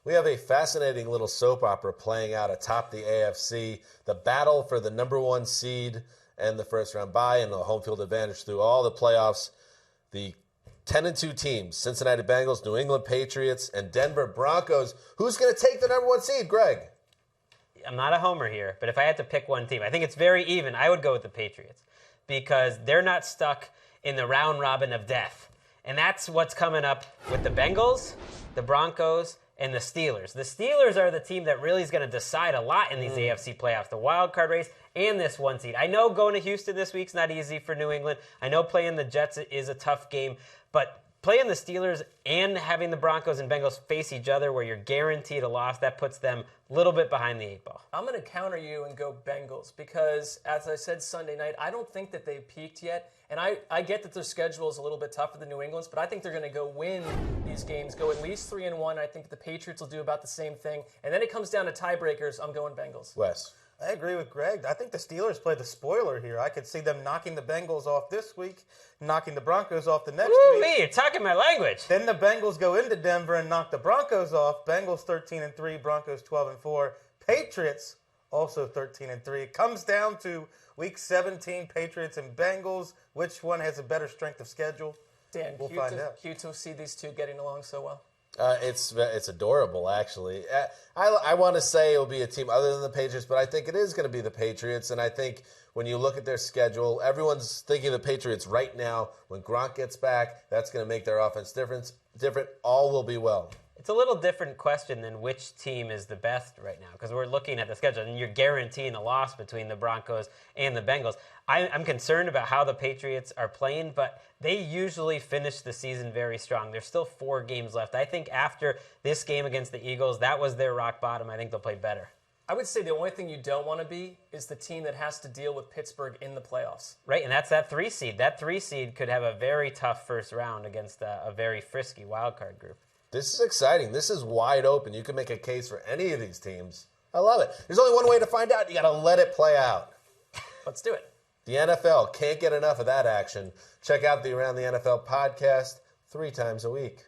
We have a fascinating little soap opera playing out atop the AFC, the battle for the number one seed and the first round bye and the home field advantage through all the playoffs. The 10-2 teams, Cincinnati Bengals, New England Patriots, and Denver Broncos. Who's going to take the number one seed, Greg? I'm not a homer here, but if I had to pick one team, I think it's very even. I would go with the Patriots because they're not stuck in the round robin of death. And that's what's coming up with the Bengals, the Broncos, and the Steelers. The Steelers are the team that really is going to decide a lot in these AFC playoffs, the wild card race and this one seed. I know going to Houston this week's not easy for New England. I know playing the Jets is a tough game, but playing the Steelers and having the Broncos and Bengals face each other where you're guaranteed a loss, that puts them a little bit behind the eight ball. I'm going to counter you and go Bengals because, as I said Sunday night, I don't think that they've peaked yet. And I get that their schedule is a little bit tougher than New England's, but I think they're going to go win these games, go at least 3-1. I think the Patriots will do about the same thing. And then it comes down to tiebreakers. I'm going Bengals. Wes. I agree with Greg. I think the Steelers play the spoiler here. I could see them knocking the Bengals off this week, knocking the Broncos off the next week. You're talking my language. Then the Bengals go into Denver and knock the Broncos off. Bengals 13-3, Broncos 12-4. Patriots also 13-3. It comes down to Week 17, Patriots and Bengals. Which one has a better strength of schedule? Dan, we'll find out. Cute to see these two getting along so well. It's adorable, actually. I want to say it will be a team other than the Patriots, but I think it is going to be the Patriots. And I think when you look at their schedule, everyone's thinking of the Patriots right now. When Gronk gets back, that's going to make their offense different. All will be well. It's a little different question than which team is the best right now because we're looking at the schedule and you're guaranteeing a loss between the Broncos and the Bengals. I'm concerned about how the Patriots are playing, but they usually finish the season very strong. There's still 4 games left. I think after this game against the Eagles, that was their rock bottom. I think they'll play better. I would say the only thing you don't want to be is the team that has to deal with Pittsburgh in the playoffs. Right, and that's that 3 seed. That 3 seed could have a very tough first round against a very frisky wildcard group. This is exciting. This is wide open. You can make a case for any of these teams. I love it. There's only one way to find out. You got to let it play out. Let's do it. The NFL can't get enough of that action. Check out the Around the NFL podcast 3 times a week.